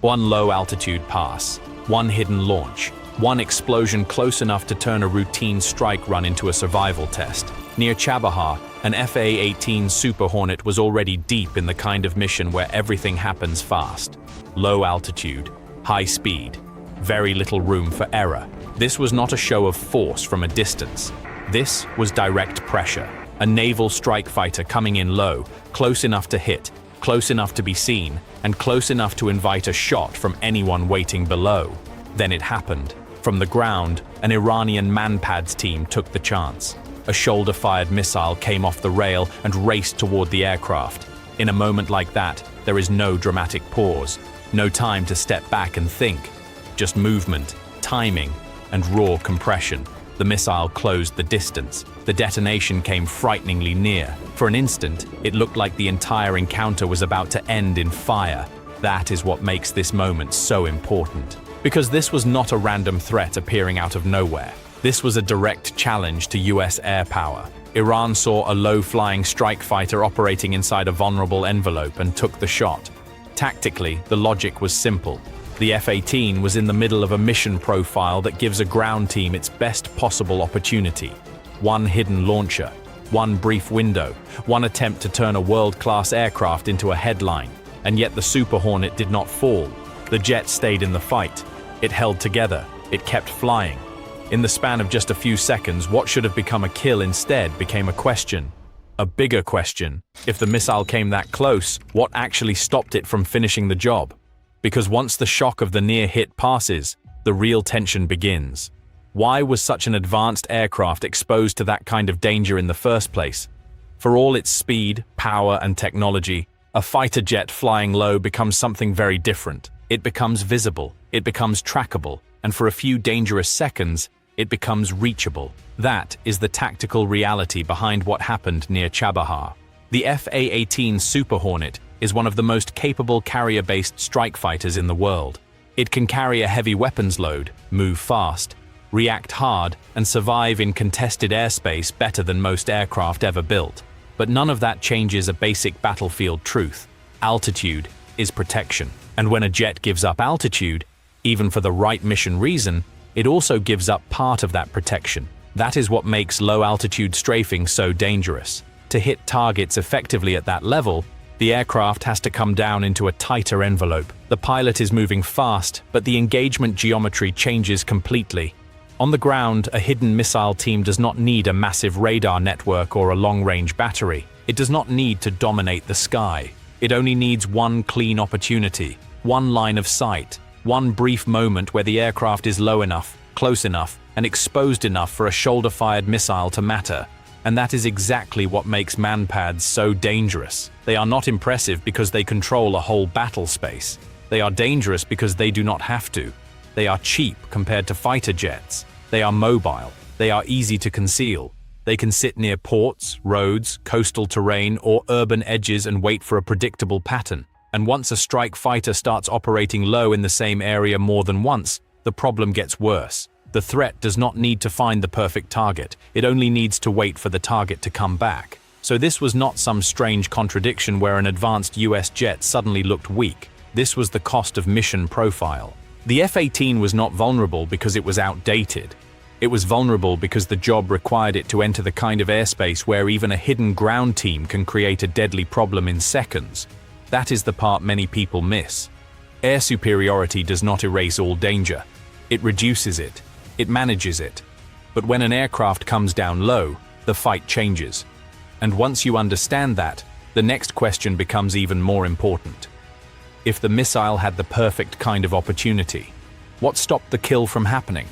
One low-altitude pass, one hidden launch, one explosion close enough to turn a routine strike run into a survival test. Near Chabahr, an F/A-18 Super Hornet was already deep in the kind of mission where everything happens fast. Low altitude, high speed, very little room for error. This was not a show of force from a distance. This was direct pressure. A naval strike fighter coming in low, close enough to hit, close enough to be seen, and close enough to invite a shot from anyone waiting below. Then it happened. From the ground, an Iranian MANPADS team took the chance. A shoulder-fired missile came off the rail and raced toward the aircraft. In a moment like that, there is no dramatic pause, no time to step back and think. Just movement, timing, and raw compression. The missile closed the distance. The detonation came frighteningly near. For an instant, it looked like the entire encounter was about to end in fire. That is what makes this moment so important. Because this was not a random threat appearing out of nowhere. This was a direct challenge to US air power. Iran saw a low-flying strike fighter operating inside a vulnerable envelope and took the shot. Tactically, the logic was simple. The F-18 was in the middle of a mission profile that gives a ground team its best possible opportunity. One hidden launcher, one brief window, one attempt to turn a world-class aircraft into a headline. And yet the Super Hornet did not fall. The jet stayed in the fight. It held together. It kept flying. In the span of just a few seconds, what should have become a kill instead became a question. A bigger question. If the missile came that close, what actually stopped it from finishing the job? Because once the shock of the near hit passes, the real tension begins. Why was such an advanced aircraft exposed to that kind of danger in the first place? For all its speed, power, and technology, a fighter jet flying low becomes something very different. It becomes visible, it becomes trackable, and for a few dangerous seconds, it becomes reachable. That is the tactical reality behind what happened near Chabahr. The F/A-18 Super Hornet is one of the most capable carrier-based strike fighters in the world. It can carry a heavy weapons load, move fast, react hard, and survive in contested airspace better than most aircraft ever built. But none of that changes a basic battlefield truth. Altitude is protection. And when a jet gives up altitude, even for the right mission reason, it also gives up part of that protection. That is what makes low-altitude strafing so dangerous. To hit targets effectively at that level, the aircraft has to come down into a tighter envelope. The pilot is moving fast, but the engagement geometry changes completely. On the ground, a hidden missile team does not need a massive radar network or a long-range battery. It does not need to dominate the sky. It only needs one clean opportunity, one line of sight, one brief moment where the aircraft is low enough, close enough, and exposed enough for a shoulder-fired missile to matter. And that is exactly what makes MANPADS so dangerous. They are not impressive because they control a whole battle space. They are dangerous because they do not have to. They are cheap compared to fighter jets. They are mobile. They are easy to conceal. They can sit near ports, roads, coastal terrain, or urban edges and wait for a predictable pattern. And once a strike fighter starts operating low in the same area more than once, the problem gets worse. The threat does not need to find the perfect target. It only needs to wait for the target to come back. So this was not some strange contradiction where an advanced US jet suddenly looked weak. This was the cost of mission profile. The F-18 was not vulnerable because it was outdated. It was vulnerable because the job required it to enter the kind of airspace where even a hidden ground team can create a deadly problem in seconds. That is the part many people miss. Air superiority does not erase all danger. It reduces it. It manages it. But when an aircraft comes down low, the fight changes. And once you understand that, the next question becomes even more important. If the missile had the perfect kind of opportunity, what stopped the kill from happening?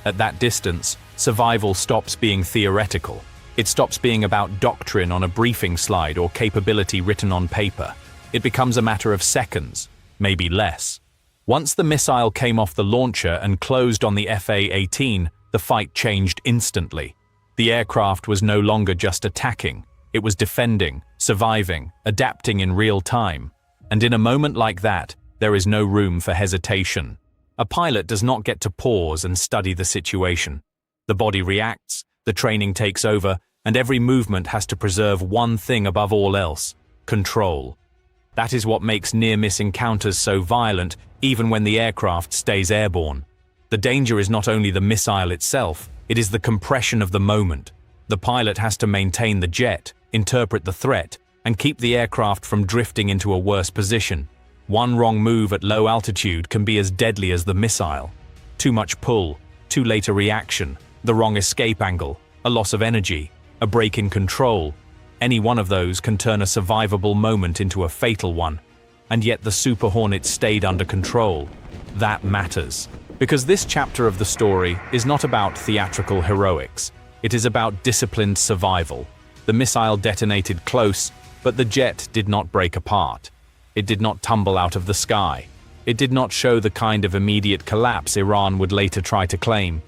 At that distance, survival stops being theoretical. It stops being about doctrine on a briefing slide or capability written on paper. It becomes a matter of seconds, maybe less. Once the missile came off the launcher and closed on the F/A-18, the fight changed instantly. The aircraft was no longer just attacking. It was defending, surviving, adapting in real time. And in a moment like that, there is no room for hesitation. A pilot does not get to pause and study the situation. The body reacts, the training takes over, and every movement has to preserve one thing above all else: control. That is what makes near-miss encounters so violent, even when the aircraft stays airborne. The danger is not only the missile itself, it is the compression of the moment. The pilot has to maintain the jet, interpret the threat, and keep the aircraft from drifting into a worse position. One wrong move at low altitude can be as deadly as the missile. Too much pull, too late a reaction, the wrong escape angle, a loss of energy, a break in control. Any one of those can turn a survivable moment into a fatal one. And yet the Super Hornet stayed under control. That matters. Because this chapter of the story is not about theatrical heroics. It is about disciplined survival. The missile detonated close, but the jet did not break apart. It did not tumble out of the sky. It did not show the kind of immediate collapse Iran would later try to claim.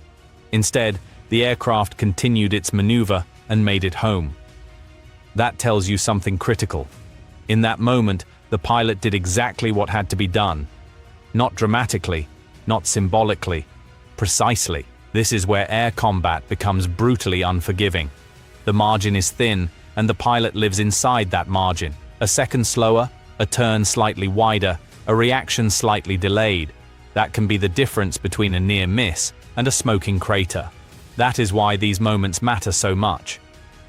Instead, the aircraft continued its maneuver and made it home. That tells you something critical. In that moment, the pilot did exactly what had to be done. Not dramatically, not symbolically, precisely. This is where air combat becomes brutally unforgiving. The margin is thin, and the pilot lives inside that margin. A second slower, a turn slightly wider, a reaction slightly delayed. That can be the difference between a near miss and a smoking crater. That is why these moments matter so much.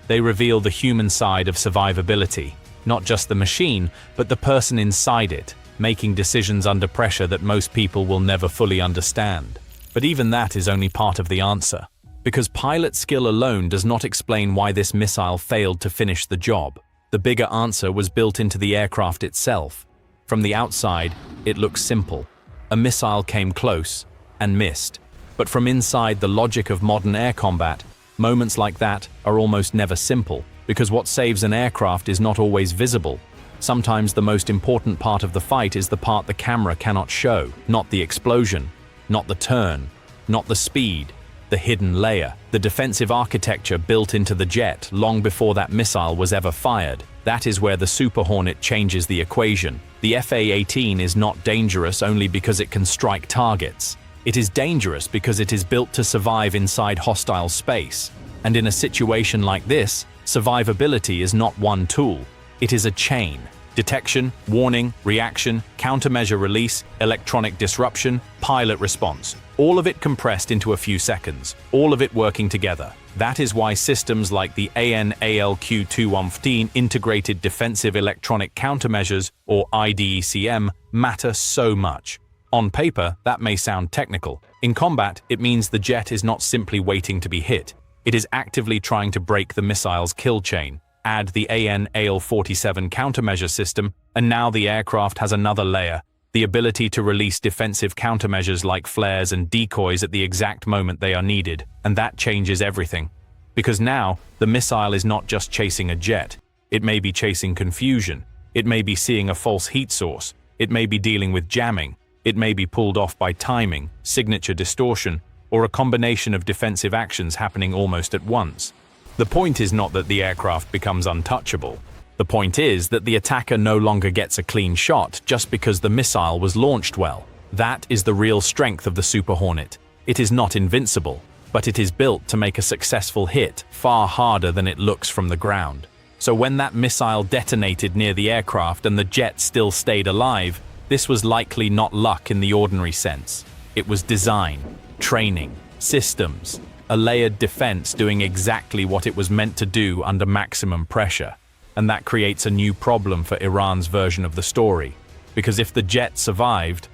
They reveal the human side of survivability, not just the machine, but the person inside it, making decisions under pressure that most people will never fully understand. But even that is only part of the answer, because pilot skill alone does not explain why this missile failed to finish the job. The bigger answer was built into the aircraft itself. From the outside, it looks simple. A missile came close and missed. But from inside the logic of modern air combat, moments like that are almost never simple, because what saves an aircraft is not always visible. Sometimes the most important part of the fight is the part the camera cannot show, not the explosion, not the turn, not the speed, the hidden layer, the defensive architecture built into the jet long before that missile was ever fired. That is where the Super Hornet changes the equation. The F/A-18 is not dangerous only because it can strike targets. It is dangerous because it is built to survive inside hostile space. And in a situation like this, survivability is not one tool. It is a chain. Detection, warning, reaction, countermeasure release, electronic disruption, pilot response. All of it compressed into a few seconds, all of it working together. That is why systems like the AN/ALQ-215 Integrated Defensive Electronic Countermeasures, or IDECM, matter so much. On paper, that may sound technical. In combat, it means the jet is not simply waiting to be hit. It is actively trying to break the missile's kill chain. Add the AN/AL-47 countermeasure system, and now the aircraft has another layer, the ability to release defensive countermeasures like flares and decoys at the exact moment they are needed, and that changes everything. Because now, the missile is not just chasing a jet. It may be chasing confusion. It may be seeing a false heat source. It may be dealing with jamming. It may be pulled off by timing, signature distortion, or a combination of defensive actions happening almost at once. The point is not that the aircraft becomes untouchable. The point is that the attacker no longer gets a clean shot just because the missile was launched well. That is the real strength of the Super Hornet. It is not invincible, but it is built to make a successful hit far harder than it looks from the ground. So when that missile detonated near the aircraft and the jet still stayed alive, this was likely not luck in the ordinary sense. It was design, training, systems, a layered defense doing exactly what it was meant to do under maximum pressure. And that creates a new problem for Iran's version of the story. Because if the jet survived,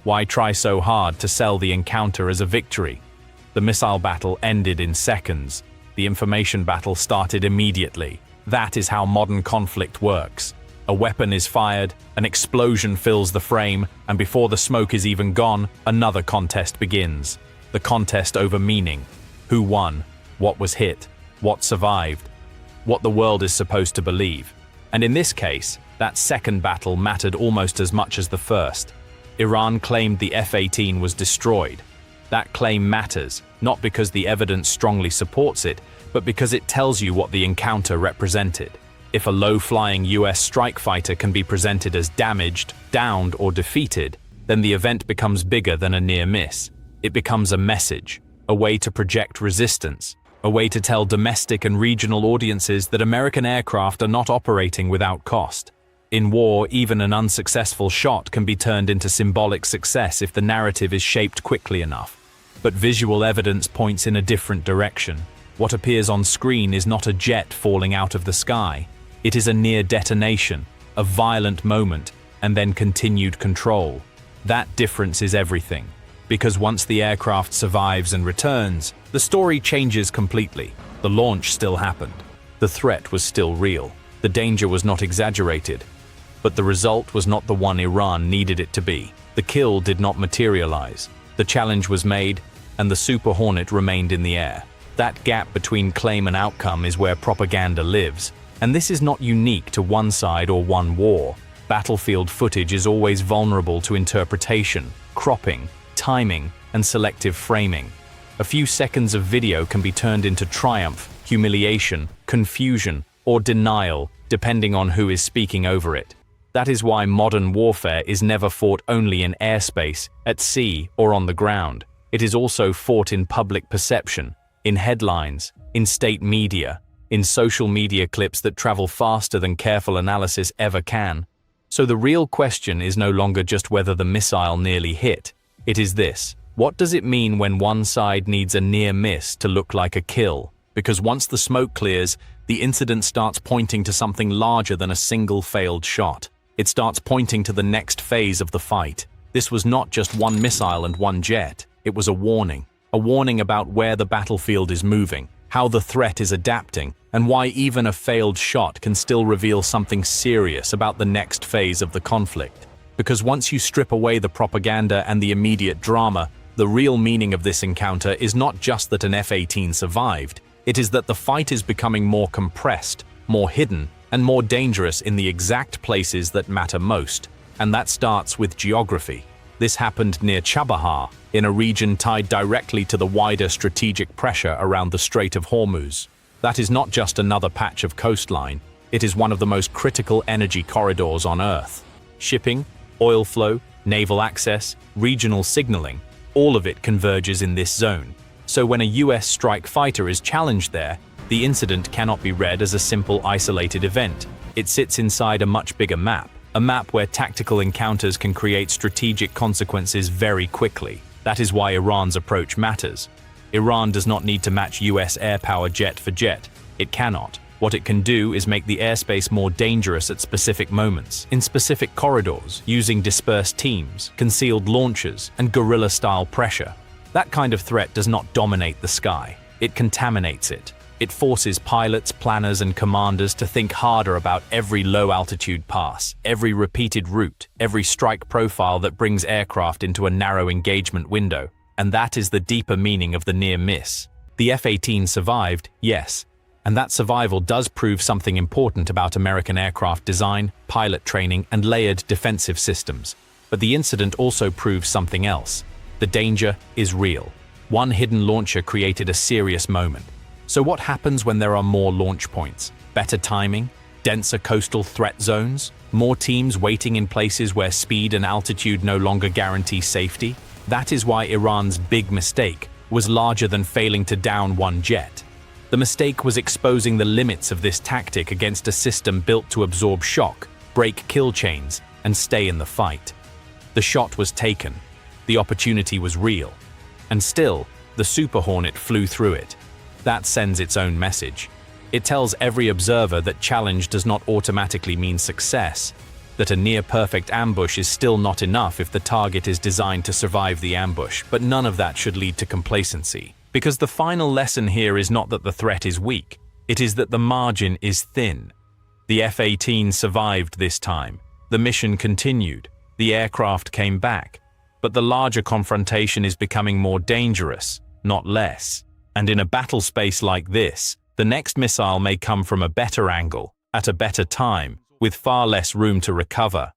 why try so hard to sell the encounter as a victory? The missile battle ended in seconds. The information battle started immediately. That is how modern conflict works. A weapon is fired, an explosion fills the frame, and before the smoke is even gone, another contest begins. The contest over meaning. Who won? What was hit? What survived? What the world is supposed to believe. And in this case, that second battle mattered almost as much as the first. Iran claimed the F-18 was destroyed. That claim matters, not because the evidence strongly supports it, but because it tells you what the encounter represented. If a low-flying US strike fighter can be presented as damaged, downed, or defeated, then the event becomes bigger than a near miss. It becomes a message, a way to project resistance, a way to tell domestic and regional audiences that American aircraft are not operating without cost. In war, even an unsuccessful shot can be turned into symbolic success if the narrative is shaped quickly enough. But visual evidence points in a different direction. What appears on screen is not a jet falling out of the sky. It is a near detonation, a violent moment, and then continued control. That difference is everything. Because once the aircraft survives and returns, the story changes completely. The launch still happened. The threat was still real. The danger was not exaggerated. But the result was not the one Iran needed it to be. The kill did not materialize. The challenge was made, and the Super Hornet remained in the air. That gap between claim and outcome is where propaganda lives. And this is not unique to one side or one war. Battlefield footage is always vulnerable to interpretation, cropping, timing, and selective framing. A few seconds of video can be turned into triumph, humiliation, confusion, or denial, depending on who is speaking over it. That is why modern warfare is never fought only in airspace, at sea, or on the ground. It is also fought in public perception, in headlines, in state media, in social media clips that travel faster than careful analysis ever can. So the real question is no longer just whether the missile nearly hit. It is this: what does it mean when one side needs a near miss to look like a kill? Because once the smoke clears, the incident starts pointing to something larger than a single failed shot. It starts pointing to the next phase of the fight. This was not just one missile and one jet. It was a warning about where the battlefield is moving, how the threat is adapting, and why even a failed shot can still reveal something serious about the next phase of the conflict. Because once you strip away the propaganda and the immediate drama, the real meaning of this encounter is not just that an F-18 survived. It is that the fight is becoming more compressed, more hidden, and more dangerous in the exact places that matter most. And that starts with geography. This happened near Chabahr, in a region tied directly to the wider strategic pressure around the Strait of Hormuz. That is not just another patch of coastline. It is one of the most critical energy corridors on Earth. Shipping, oil flow, naval access, regional signaling, all of it converges in this zone. So when a US strike fighter is challenged there, the incident cannot be read as a simple isolated event. It sits inside a much bigger map, a map where tactical encounters can create strategic consequences very quickly. That is why Iran's approach matters. Iran does not need to match US air power jet for jet. It cannot. What it can do is make the airspace more dangerous at specific moments, in specific corridors, using dispersed teams, concealed launchers, and guerrilla-style pressure. That kind of threat does not dominate the sky. It contaminates it. It forces pilots, planners, and commanders to think harder about every low-altitude pass, every repeated route, every strike profile that brings aircraft into a narrow engagement window. And that is the deeper meaning of the near miss. The F-18 survived, yes, and that survival does prove something important about American aircraft design, pilot training, and layered defensive systems. But the incident also proves something else. The danger is real. One hidden launcher created a serious moment. So what happens when there are more launch points? Better timing? Denser coastal threat zones? More teams waiting in places where speed and altitude no longer guarantee safety? That is why Iran's big mistake was larger than failing to down one jet. The mistake was exposing the limits of this tactic against a system built to absorb shock, break kill chains, and stay in the fight. The shot was taken. The opportunity was real. And still, the Super Hornet flew through it. That sends its own message. It tells every observer that challenge does not automatically mean success, that a near-perfect ambush is still not enough if the target is designed to survive the ambush, but none of that should lead to complacency. Because the final lesson here is not that the threat is weak, it is that the margin is thin. The F-18 survived this time. The mission continued. The aircraft came back. But the larger confrontation is becoming more dangerous, not less. And in a battle space like this, the next missile may come from a better angle, at a better time, with far less room to recover.